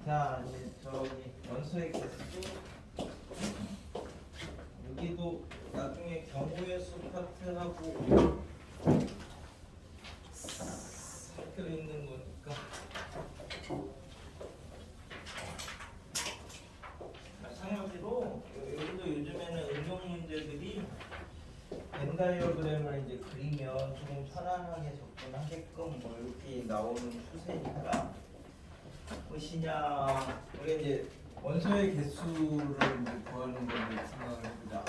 자, 이제 저기 원소의 개수 여기도 나중에 경우의 수 파트하고 섞여 있는 거니까 마찬가지로 여기도 요즘에는 응용 문제들이 벤 다이어그램을 이제 그리면 조금 편안하게 접근하게끔 뭐 이렇게 나오는 추세니까 무엇이냐 우리 이제 원소의 개수를 이제 구하는 걸로 생각을 해보자.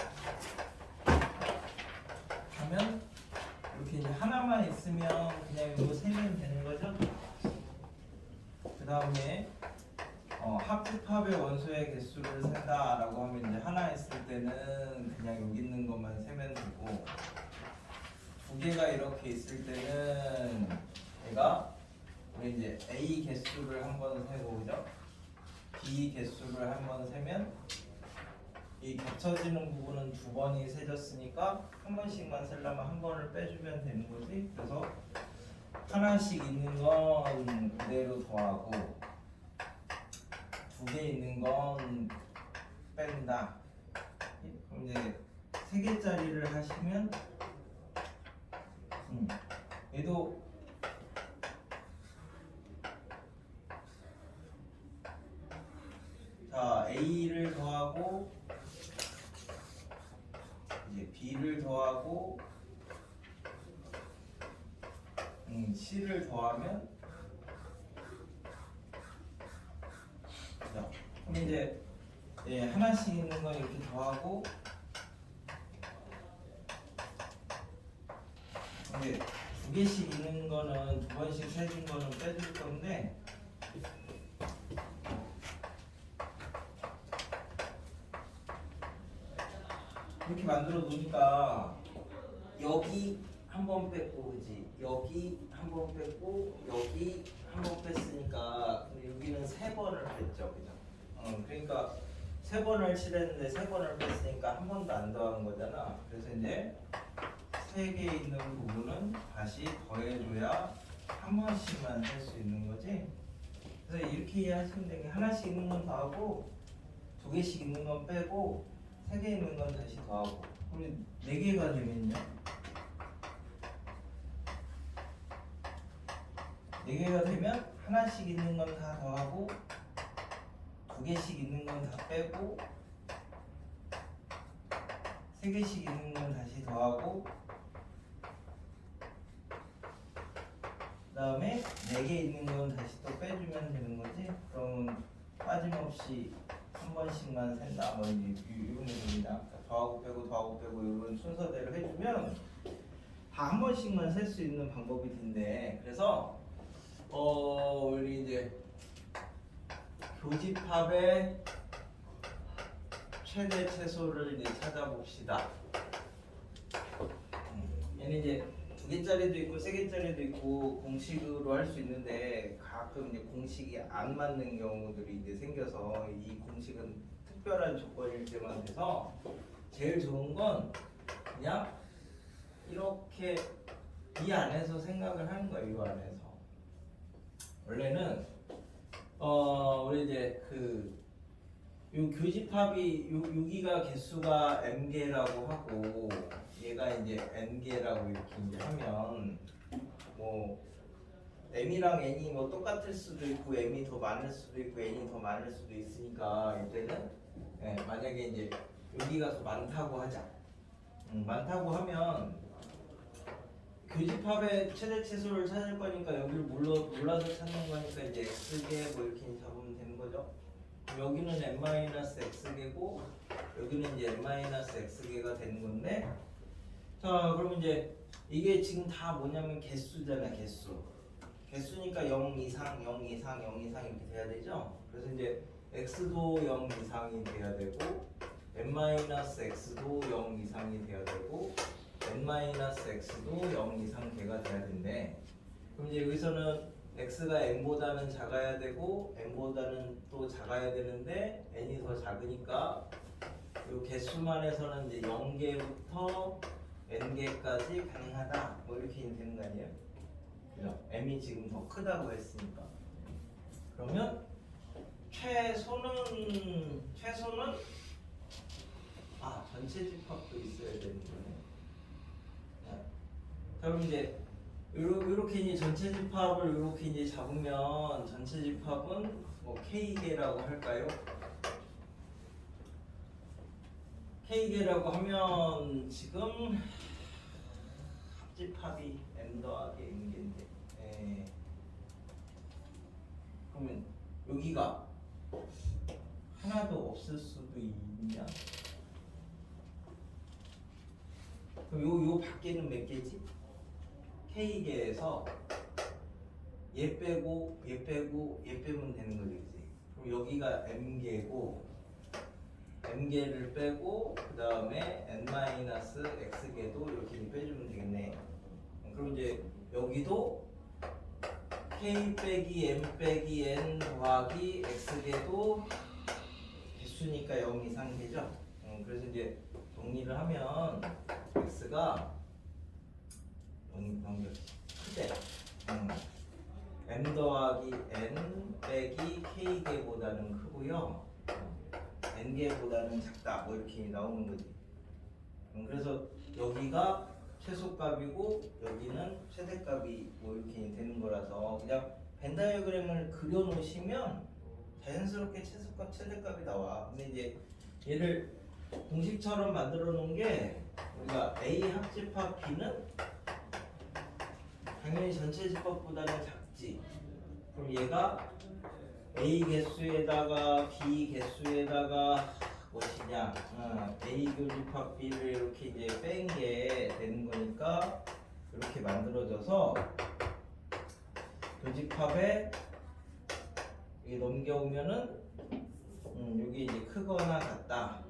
하면 이렇게 이제 하나만 있으면 그냥 이거 세면 되는 거죠. 그 다음에 합집합의 원소의 개수를 센다라고 하면 이제 하나 있을 때는 그냥 여기 있는 것만 세면 되고 두 개가 이렇게 있을 때는 얘가 우리 이제 A 개수를 한번 세고 그죠? B 개수를 한번 세면 이 겹쳐지는 부분은 두 번이 세졌으니까 한 번씩만 세려면 한 번을 빼주면 되는 거지. 그래서 하나씩 있는 건 그대로 더하고 두 개 있는 건 뺀다. 그럼 이제 세 개짜리를 하시면 얘도 자 A를 더하고 이제 B를 더하고 C를 더하면 자, 그럼 이제 하나씩 있는 건 이렇게 더하고 이제 두 개씩 있는 거는 두 번씩 세진 거는 빼줄 건데 이렇게 만들어 놓으니까 여기 한 번 뺐고 그지 여기 한 번 뺐고 여기 한 번 뺐으니까 여기는 세 번을 뺐죠 그죠? 그러니까 세 번을 칠했는데 세 번을 뺐으니까 한 번도 안 더한 거잖아. 그래서 이제 세 개 있는 부분은 다시 더해줘야 한 번씩만 할 수 있는 거지. 그래서 이렇게 이해하시면 되게 하나씩 있는 건 더하고 두 개씩 있는 건 빼고 세 개 있는 건 다시 더하고 우리 네 개가 되면요. 네 개가 되면 하나씩 있는 건 다 더하고 두 개씩 있는 건 다 빼고 세 개씩 있는 건 다시 더하고 그 다음에 네 개 있는 건 다시 또 빼주면 되는 거지. 그럼 빠짐없이 한 번씩만 센다. 뭐 이런 겁니다. 더하고 빼고 더하고 빼고 이런 순서대로 해주면 다 한 번씩만 셀 수 있는 방법이 된대. 그래서 우리 이제 교집합의 최대 최소를 이제 찾아봅시다. 얘는 이제 두 개짜리도 있고 세 개짜리도 있고 공식으로 할 수 있는데 가끔 이제 공식이 안 맞는 경우들이 이제 생겨서 이 공식은 특별한 조건일 때만 돼서 제일 좋은 건 그냥 이렇게 이 안에서 생각을 하는 거예요. 이 안에서 원래는 우리 이제 요 교집합이 여기가 개수가 m 개라고 하고 얘가 이제 n 개라고 이렇게 이제 하면 뭐 m이랑 n이 뭐 똑같을 수도 있고 m이 더 많을 수도 있고 n이 더 많을 수도 있으니까 이때는 만약에 이제 여기가 더 많다고 하자. 많다고 하면 교집합의 최대 최소를 찾을 거니까 여기를 몰라서 찾는 거니까 이제 x개 뭐 이렇게 잡으면 되는 거죠. 여기는 n-x개고 여기는 이제 n-x개가 되는 건데 자 그럼 이제 이게 지금 다 뭐냐면 개수잖아. 개수니까 0 이상 0 이상 0 이상 이렇게 돼야 되죠. 그래서 이제 x도 0 이상이 돼야 되고 n-x도 0 이상이 돼야 되고 n-x도 0 이상 개가 돼야 된대. 그럼 이제 여기서는 x가 n보다는 작아야 되고 n보다는 또 작아야 되는데 n이 더 작으니까 이 개수만에서는 이제 0개부터 n개까지 가능하다. 뭐 이렇게 되는 거 아니에요? 그죠? m이 지금 더 크다고 했으니까. 그러면 최소는 전체 집합도 있어야 되는 거네. 자, 그럼 이제 이렇게 이제 전체 집합을 이렇게 이제 잡으면 전체 집합은 뭐 K개라고 할까요? K개라고 하면 지금 합집합이 M 더하기 N개인데, 그러면 여기가 하나도 없을 수도 있냐? 그럼 요 밖에는 몇 개지? K개에서 얘 빼고 얘 빼면 되는 거지, 그치? 그럼 여기가 M개고 M개를 빼고 그 다음에 N-X개도 이렇게 빼주면 되겠네. 그럼 이제 여기도 K 빼기 M 빼기 N 더하기 X개도 개수니까 0 이상 개죠. 그래서 이제 정리를 하면 X가 0 크대. M 더하기 N 빼기 K개보다는 크고요. N개보다는 작다. 뭐 이렇게 나오는 거지. 그래서 여기가 최소값이고 여기는 최대값이 뭐 이렇게 되는 거라서 그냥 벤 다이어그램을 그려 놓으시면 자연스럽게 최소값, 최대값이 나와. 근데 이제 얘를 공식처럼 만들어 놓은 게 우리가 A 합집합 B는 당연히 전체 집합보다는 작지. 그럼 얘가 A 개수에다가 B 개수에다가 무엇이냐? A 교집합 B를 이렇게 이제 뺀 게 되는 거니까 이렇게 만들어져서 교집합에 이게 넘겨오면은 여기 이제 크거나 같다.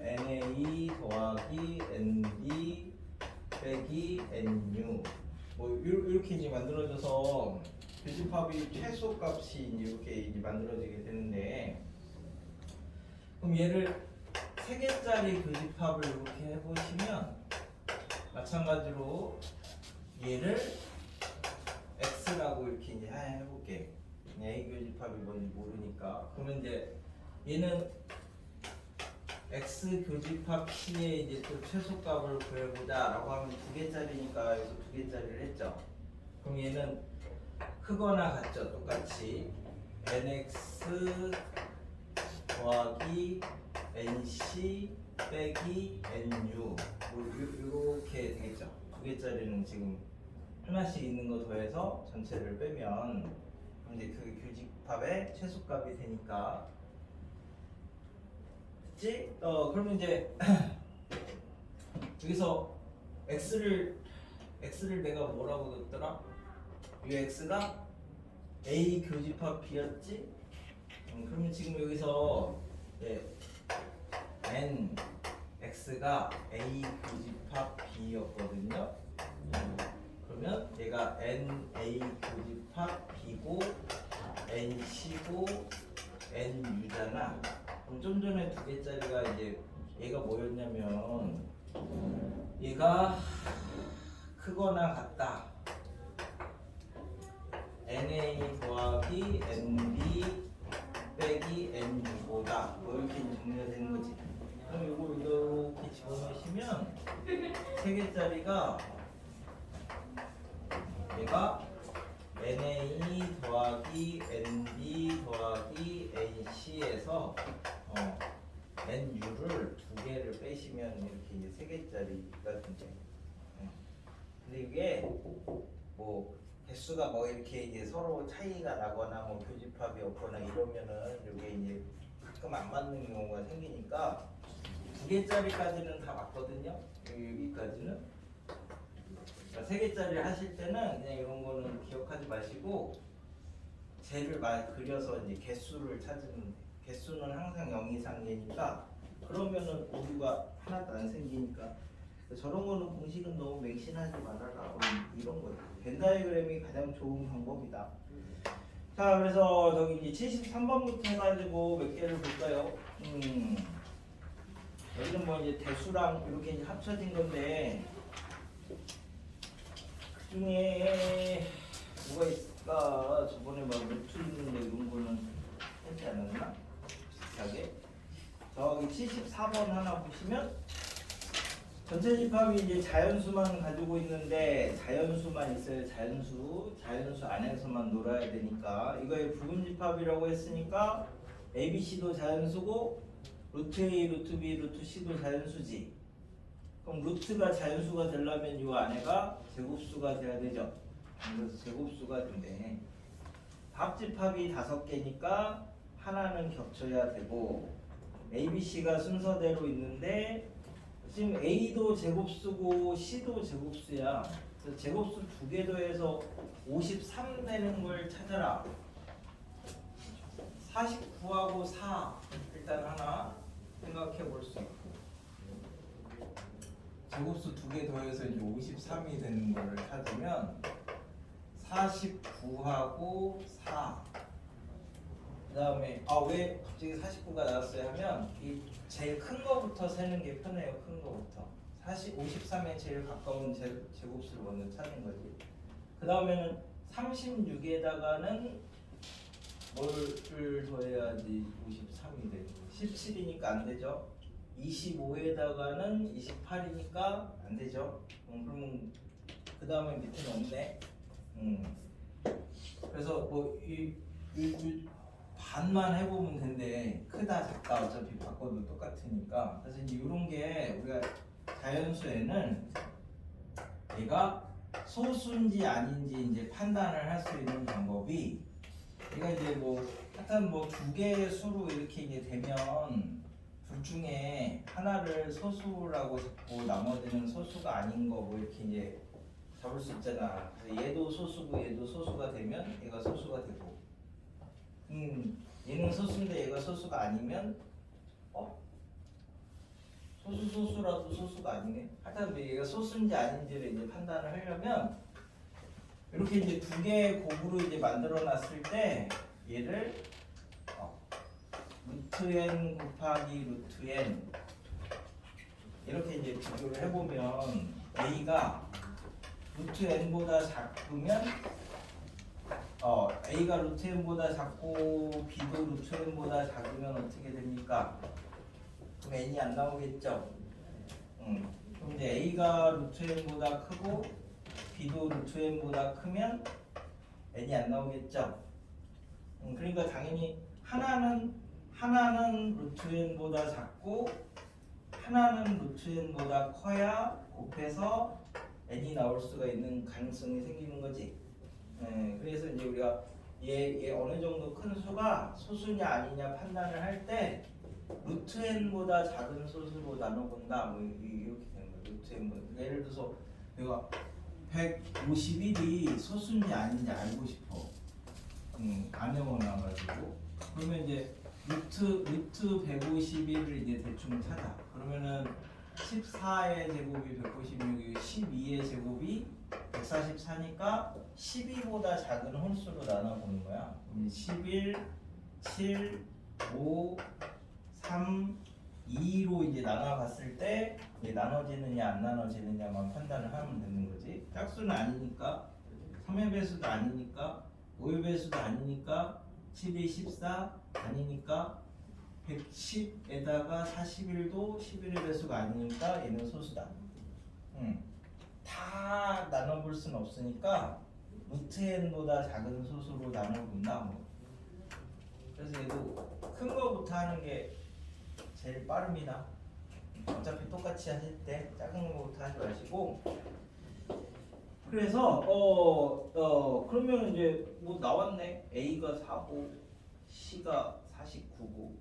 NA 더하기 NB 빼기 NU 뭐 이렇게 이제 만들어져서 교집합이 최소값이 이렇게 이제 만들어지게 되는데, 그럼 얘를 3개짜리 교집합을 이렇게 해보시면 마찬가지로 얘를 X라고 이렇게 이제 해볼게. A 교집합이 뭔지 모르니까. 그러면 이제 얘는 X 교집합 C의 이제 또 최소값을 구해보자라고 하면 2개짜리니까 여기서 2개짜리를 했죠. 그럼 얘는 크거나 같죠. 똑같이 NX 더하기 NC 빼기 NU 뭐 이렇게 되겠죠. 2개짜리는 지금 하나씩 있는 거 더해서 전체를 빼면 이제 그 교집합의 최소값이 되니까, 됐지? 그러면 이제 여기서 x를 내가 뭐라고 넣었더라? 이 x가 A 교집합 B였지? 그러면 지금 여기서 n x가 A 교집합 B였거든요. 그러면 얘가 NA 교집합 B고 NC고 NU잖아. 그럼 좀 전에 2개짜리가 이제 얘가 뭐였냐면 얘가 크거나 같다. NA 더하기 NB 빼기 NU보다 뭐 이렇게 정리가 되는 거지. 그럼 이거 이렇게 집어넣으시면 3개짜리가 얘가 NA 더하기 NB 더하기 NC에서 NU를 2개를 빼시면 이렇게 이제 3개짜리가 된대. 근데 이게 뭐 개수가 뭐 이렇게 이제 서로 차이가 나거나 뭐 교집합이 없거나 이러면은 이게 이제 가끔 안 맞는 경우가 생기니까 2개짜리까지는 다 맞거든요. 여기까지는. 3개짜리 하실 때는 그냥 이런 거는 기억하지 마시고 쟤를 그려서 이제 개수를 찾으면 돼. 개수는 항상 0 이상 개니까 그러면은 오류가 하나도 안 생기니까 저런 거는 공식은 너무 맹신하지 말아라. 이런 거죠. 벤 다이어그램이 가장 좋은 방법이다. 자, 그래서 저기 이제 73번부터 해가지고 몇 개를 볼까요? 여기는 뭐 이제 대수랑 이렇게 이제 합쳐진 건데 그 중에 뭐가 있을까? 저번에 막 루트 있는데 이런 거는 했지 않았나? 비슷하게. 저기 74번 하나 보시면 전체 집합이 이제 자연수만 가지고 있는데 자연수만 있어요. 자연수 안에서만 놀아야 되니까 이거의 부분 집합이라고 했으니까 ABC도 자연수고 루트 A, 루트 B, 루트 C도 자연수지. 그럼 루트가 자연수가 되려면 이 안에가 제곱수가 돼야 되죠. 그래서 제곱수가 된대. 합집합이 5개니까 하나는 겹쳐야 되고 ABC가 순서대로 있는데 지금 A도 제곱수고 C도 제곱수야. 그래서 제곱수 2개 더해서 53 되는 걸 찾아라. 49하고 4 일단 하나 생각해 볼 수 있고 제곱수 2개 더해서 이제 53이 되는 거를 찾으면 49하고 4 그 다음에 왜 갑자기 49가 나왔어요 하면 이 제일 큰 거부터 세는 게 편해요. 큰 거부터 53에 제일 가까운 제곱수를 먼저 찾는 거지. 그 다음에는 36에다가는 뭐를 더해야지 53이 되는 거예요. 17이니까 안 되죠. 25에다가는 28이니까 안 되죠. 그러면 그 다음에 밑에는 없네. 그래서 이 반만 해보면 된대. 크다 작다 어차피 바꿔도 똑같으니까. 그래서 이제 이런 게 우리가 자연수에는 얘가 소수인지 아닌지 이제 판단을 할 수 있는 방법이 얘가 이제 하여튼 2개의 수로 이렇게 이제 되면 둘 중에 하나를 소수라고 잡고 나머지는 소수가 아닌 거 이렇게 이제 잡을 수 있잖아. 그래서 얘도 소수고 얘도 소수가 되면 얘가 소수가 되고 얘는 소수인데 얘가 소수가 아니면 소수라도 소수가 아니네. 하여튼 얘가 소수인지 아닌지를 이제 판단을 하려면 이렇게 이제 2개의 곱으로 이제 만들어 놨을 때 얘를 루트 n 곱하기 루트 n 이렇게 이제 비교를 해보면 a가 루트 n보다 작으면 a가 루트 n보다 작고 b도 루트 n보다 작으면 어떻게 됩니까? 그럼 n이 안 나오겠죠? 그럼 이제 a가 루트 n보다 크고 b도 루트 n보다 크면 n이 안 나오겠죠? 그러니까 당연히 하나는 루트 n보다 작고 하나는 루트 n보다 커야 곱해서 n이 나올 수가 있는 가능성이 생기는 거지. 그래서 이제 우리가 얘 어느 정도 큰 수가 소수냐 아니냐 판단을 할 때 루트 n보다 작은 소수로 나눠본다. 이렇게 되는 거야. 루트 n보다. 예를 들어서 내가 151이 소수인지 아닌지 알고 싶어. 안 외워놔가지고 그러면 이제 루트 151을 이제 대충 찾아. 그러면은 14의 제곱이 196이고 12의 제곱이 144니까 12보다 작은 홀수로 나눠보는 거야. 11, 7, 5, 3, 2로 이제 나눠봤을 때 이제 나눠지느냐 안 나눠지느냐만 판단을 하면 되는 거지. 짝수는 아니니까 3의 배수도 아니니까 5의 배수도 아니니까 12, 14 아니니까 110에다가 41도 11의 배수가 아니니까 얘는 소수다. 다 나눠볼 수는 없으니까 루트 n보다 작은 소수로 나눠본다. 그래서 얘도 큰 거부터 하는 게 제일 빠릅니다. 어차피 똑같이 하실 때 작은 거부터 하지 마시고. 그래서 그러면 이제 나왔네. A가 4고 C가 49고,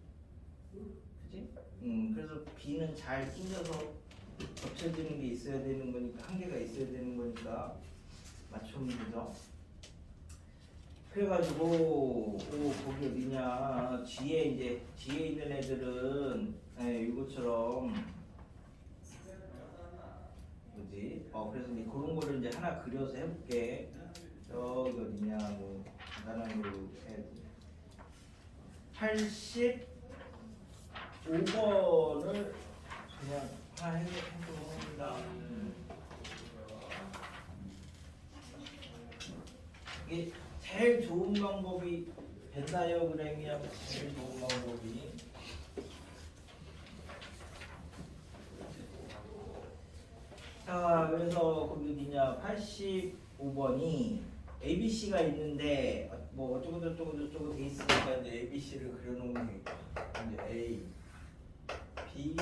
그지? 그래서 B는 잘 낑겨서 겹쳐지는 게 있어야 되는 거니까 한 개가 있어야 되는 거니까 맞추면 되죠. 그래가지고 거기 어디냐 뒤에 있는 애들은 이것처럼 뭐지? 그래서 이제 그런 거를 이제 하나 그려서 해볼게. 저기 어디냐 간단한 걸로 해야지. 85번을 그냥 하나 해보도록 합니다. 이게 제일 좋은 방법이 벤 다이어그램이야. 제일 좋은 방법이 자, 그래서 거기 어디냐 85번이 ABC가 있는데 뭐 어쩌고 저쩌고 저쩌고 돼 있으니까 이제 ABC를 그려놓으면 되겠다. 이제 A, B,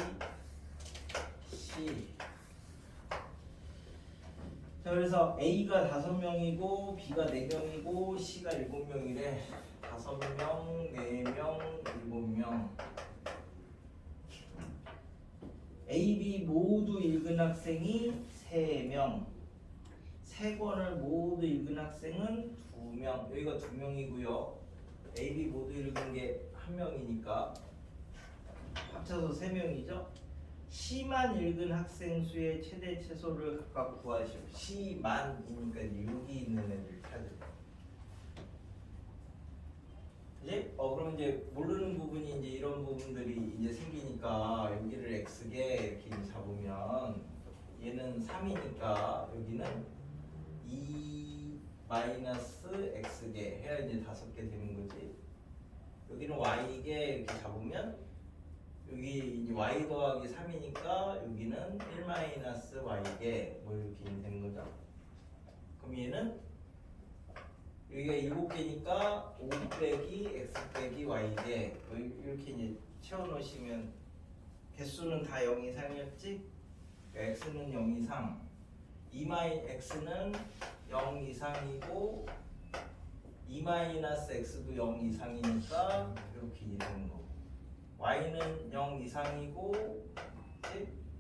C. 자, 그래서 A가 5명이고 B가 4명이고 C가 7명이래. 5명, 4명, 7명. A, B 모두 읽은 학생이 3명. 3권을 모두 읽은 학생은 2명. 여기가 2명이고요. A, B 모두 읽은 게 1명이니까 합쳐서 3명이죠. C만 읽은 학생 수의 최대 최소를 각각 구하시오. C만이니까 6이 있는 애들 찾으세요. 이제 그럼 이제 모르는 부분이 이제 이런 부분들이 이제 생기니까 여기를 x개 이렇게 이제 잡으면 얘는 3이니까 여기는 2 마이너스 x개 해야 이제 5개 되는 거지. 여기는 y개 이렇게 잡으면 여기 이제 y 더하기 3이니까 여기는 1 마이너스 y개 뭐 이렇게 되는 거죠. 그럼 얘는 여기가 7개니까 5 빼기 x 빼기 y개 이렇게 이제 채워놓으시면 개수는 다 0 이상이었지? 그러니까 x는 0 이상 2x는 0 이상이고 2 마이너스 x도 0 이상이니까 이렇게 되는 거고 y는 0 이상이고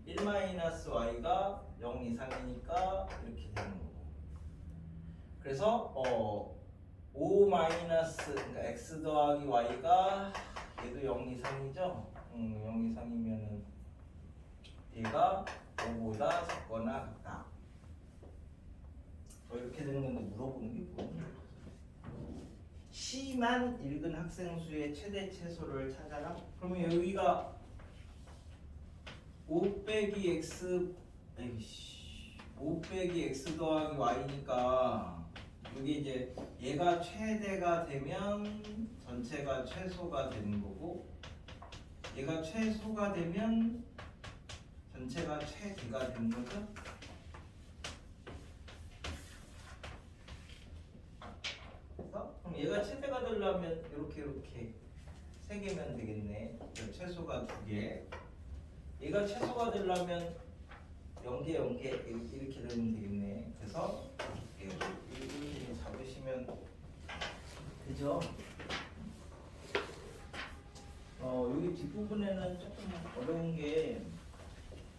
1 마이너스 y가 0 이상이니까 이렇게 되는 거고 그래서 5 마이너스 그러니까 x 더하기 y가 얘도 0 이상이죠? 0 이상이면은 얘가 5보다 작거나 같다. 이렇게 되는 건데 물어보는 게 뭐냐? C만 읽은 학생 수의 최대 최소를 찾아라. 그러면 여기가 5 빼기 x 5 빼기 x 더하기 y니까 여기 이제 얘가 최대가 되면 전체가 최소가 되는 거고 얘가 최소가 되면 전체가 최대가 되는 거죠. 그래서 그럼 얘가 최대가 되려면 이렇게 3개면 되겠네. 최소가 2개. 얘가 최소가 되려면 0개 이렇게 되면 되겠네. 그래서 이렇게 잡으시면 되죠. 여기 뒷부분에는 조금 어려운 게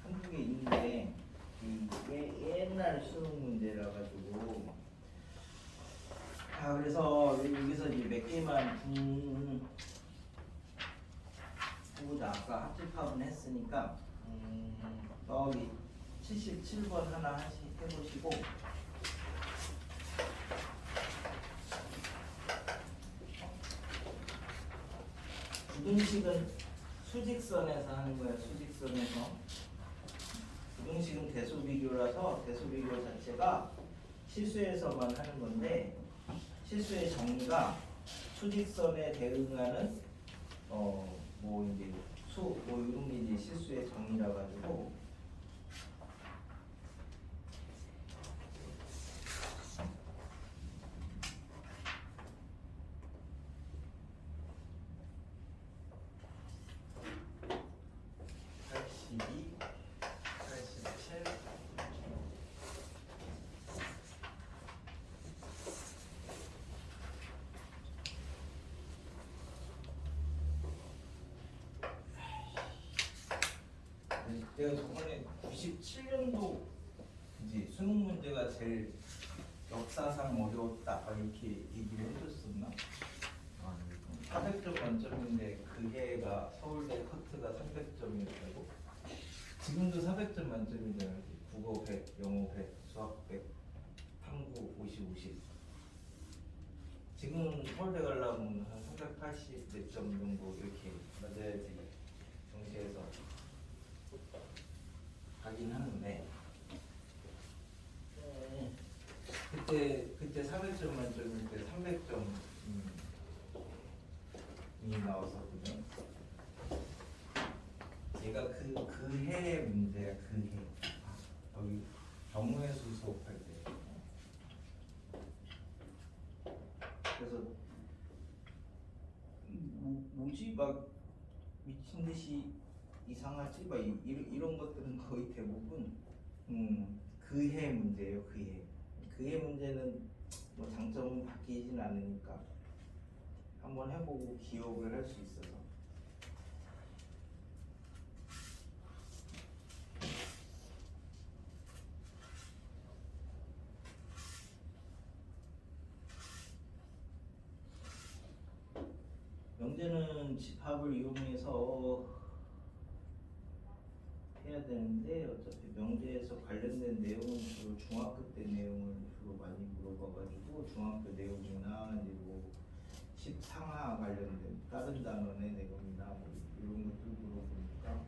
한두 개 있는데 이게 옛날 수능 문제라 가지고 그래서 여기서 이제 몇 개만 보자. 아까 합집합은 했으니까 여기 77번 하나 해보시고 부등식은 수직선에서 하는 거야. 수직선에서 부등식은 대소비교라서 대소비교 자체가 실수에서만 하는 건데 실수의 정의가 수직선에 대응하는 뭐 이제 뭐 이런 게 이제 실수의 정의라 가지고 내가 저번에 97년도 이제 수능 문제가 제일 역사상 어려웠다 이렇게 얘기를 해줬었나? 400점 만점인데 그게가 서울대 커트가 300점이었다고? 지금도 400점 만점이잖아. 국어 100, 영어 100, 수학 100, 탐구 50, 50. 지금 서울대 가려면 한 380 몇 점 정도 이렇게 맞아야지 정시에서 가긴 하는데 그때 400점 만점일 때 300점 이 나왔었거든요. 얘가 그 해의 문제야. 그 해. 여기 정무회수 수업할 때. 그래서 뭐지 막 미친 듯이 이상하지 막 이런 것들은 거의 대부분 그 해 문제예요. 그 해. 그 해 문제는 뭐 장점은 바뀌진 않으니까 한번 해보고 기억을 할 수 있어서. 명제는 집합을 이용해서 해야 되는데 어차피 명제에서 관련된 내용은 주로 중학교 때 내용을 주로 많이 물어봐가지고 중학교 내용이나 이제 뭐 10상하 관련된 다른 단원의 내용이나 뭐 이런 것들 물어보니까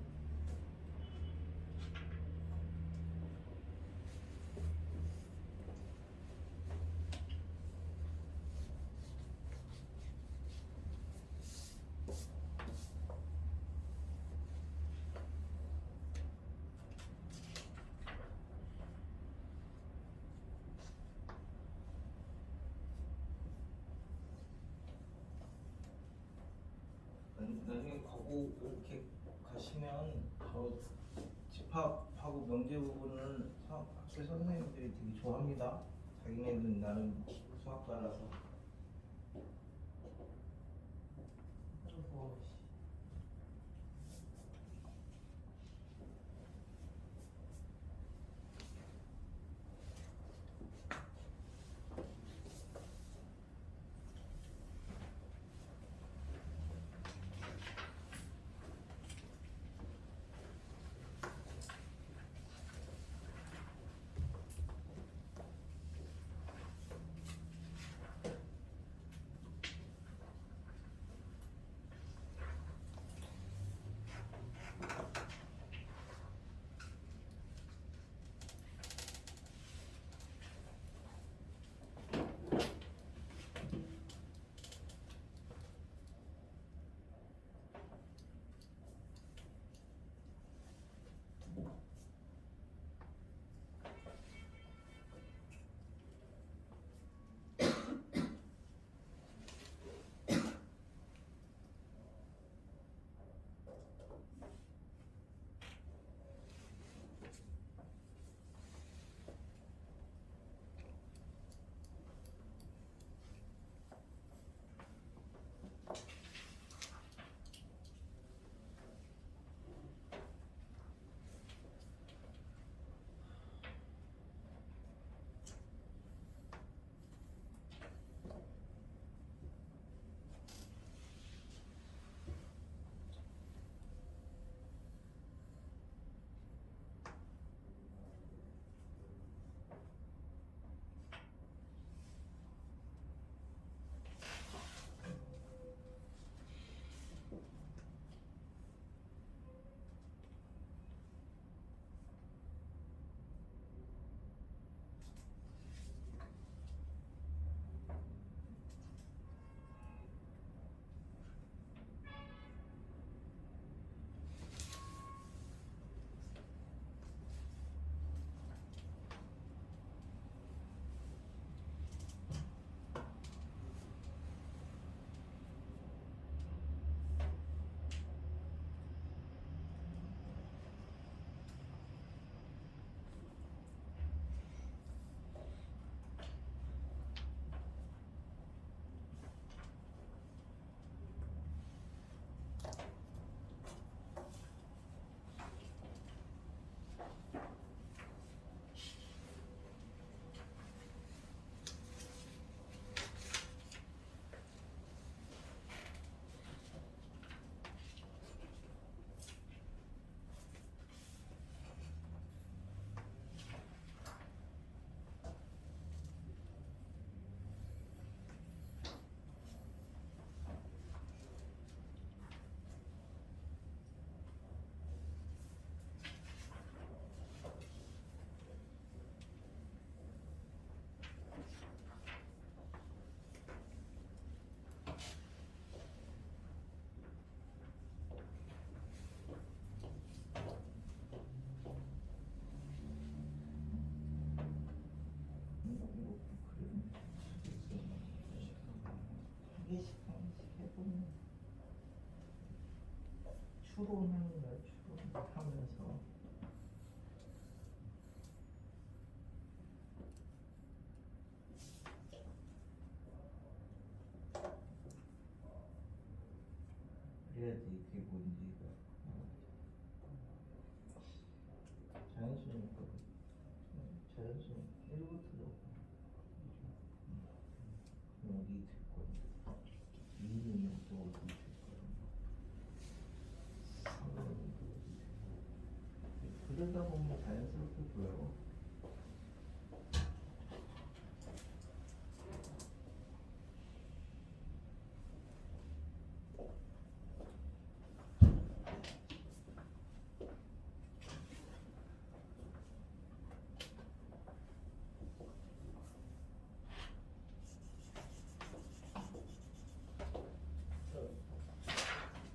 나중에 가고 이렇게 가시면 저 집합하고 명제 부분을 학교 선생님들이 되게 좋아합니다. 자기네는 나름 수학과라서. 아이고, 개씩 하나씩 해보면 추론하는 거야. 추론하면서 그래야지 이게 뭔지가 자연스러우니까 자연스러운 1부터 어디 있을 거야? 2는 또 어디 있을 거야? 3은 또 어디 있을 거야? 그러다 보면 자연스럽게 보여.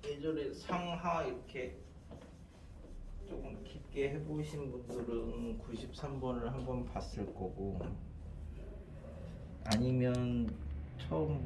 예전에 상하 이렇게 조금 깊게 해보신 분들은 93번을 한번 봤을 거고, 아니면 처음